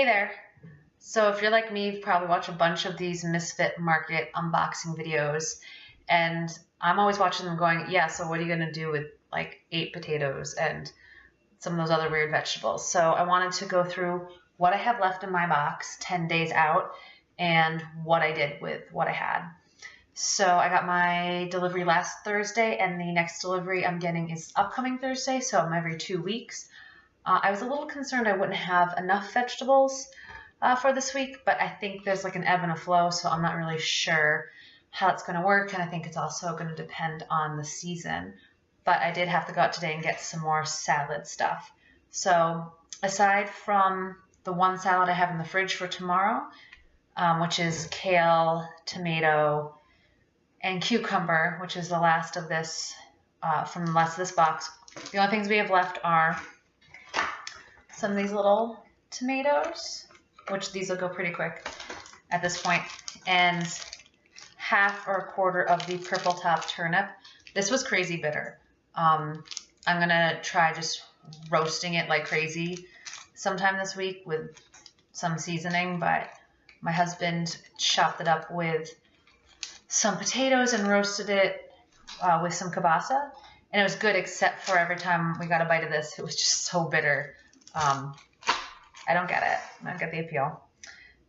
Hey there. So if you're like me, you've probably watched a bunch of these Misfit Market unboxing videos, and I'm always watching them going, yeah, so what are you going to do with like 8 potatoes and some of those other weird vegetables? So I wanted to go through what I have left in my box 10 days out and what I did with what I had. So I got my delivery last Thursday, and the next delivery I'm getting is upcoming Thursday, so I'm every 2 weeks. I was a little concerned I wouldn't have enough vegetables for this week, but I think there's like an ebb and a flow, so I'm not really sure how it's going to work, and I think it's also going to depend on the season. But I did have to go out today and get some more salad stuff. So aside from the one salad I have in the fridge for tomorrow, which is kale, tomato, and cucumber, which is the last of this, from the last of this box, the only things we have left are some of these little tomatoes, which these will go pretty quick at this point, and half or a quarter of the purple top turnip. This was crazy bitter. I'm gonna try just roasting it like crazy sometime this week with some seasoning, but my husband chopped it up with some potatoes and roasted it with some kielbasa, and it was good, except for every time we got a bite of this, it was just so bitter. I don't get it. I don't get the appeal.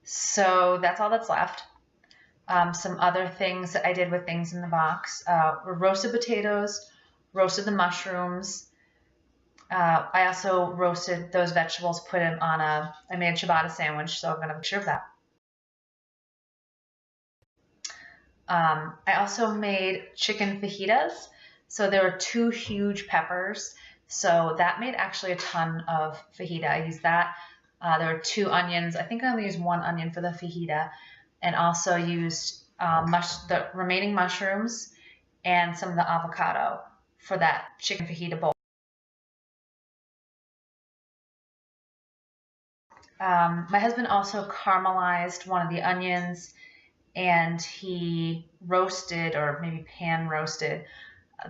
So that's all that's left. Some other things that I did with things in the box were roasted potatoes, roasted the mushrooms. I also roasted those vegetables, put them on I made a ciabatta sandwich, so I'm going to have a picture of that. I also made chicken fajitas. So there were 2 huge peppers. So that made actually a ton of fajita. I used that. There were 2 onions. I think I only used 1 onion for the fajita, and also used the remaining mushrooms and some of the avocado for that chicken fajita bowl. My husband also caramelized one of the onions, and he roasted, or maybe pan roasted,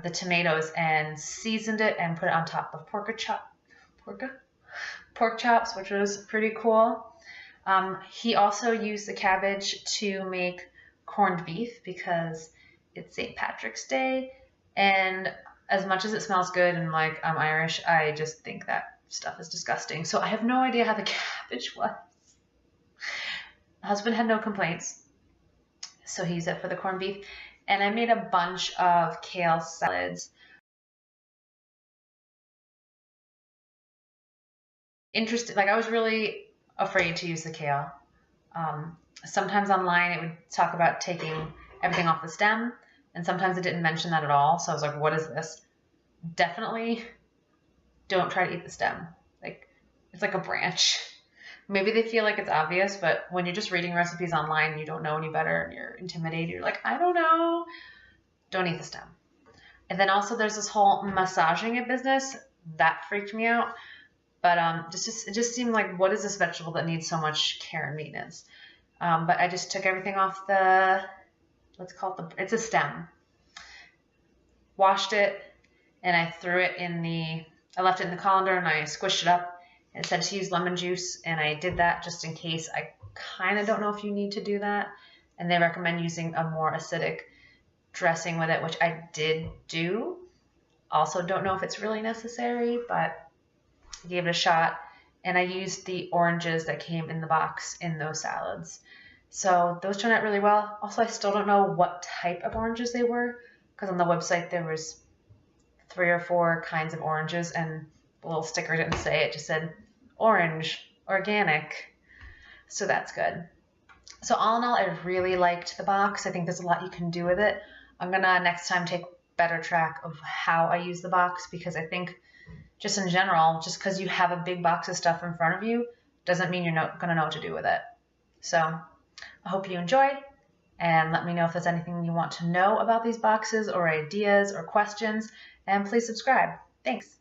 the tomatoes and seasoned it and put it on top of pork chops, which was pretty cool. He also used the cabbage to make corned beef because it's St. Patrick's Day, and as much as it smells good and like I'm Irish, I just think that stuff is disgusting. So I have no idea how the cabbage was. My husband had no complaints, so he used it for the corned beef. And I made a bunch of kale salads. Interesting, like I was really afraid to use the kale. Sometimes online it would talk about taking everything off the stem, and sometimes it didn't mention that at all. So I was like, what is this? Definitely don't try to eat the stem. Like, it's like a branch. Maybe they feel like it's obvious, but when you're just reading recipes online and you don't know any better and you're intimidated, you're like, I don't know. Don't eat the stem. And then also there's this whole massaging it business. That freaked me out. But it just seemed like, what is this vegetable that needs so much care and maintenance? But I just took everything off the, let's call it it's a stem. Washed it, and I threw it I left it in the colander, and I squished it up. It said to use lemon juice, and I did that just in case. I kind of don't know if you need to do that, and they recommend using a more acidic dressing with it, which I did do. Also don't know if it's really necessary, but I gave it a shot, and I used the oranges that came in the box in those salads. So those turned out really well. Also, I still don't know what type of oranges they were, because on the website there was 3 or 4 kinds of oranges, and the little sticker didn't say it, just said orange, organic. So that's good. So all in all, I really liked the box. I think there's a lot you can do with it. I'm gonna next time take better track of how I use the box, because I think just in general, just because you have a big box of stuff in front of you doesn't mean you're not gonna know what to do with it. So I hope you enjoyed, and let me know if there's anything you want to know about these boxes or ideas or questions, and please subscribe. Thanks.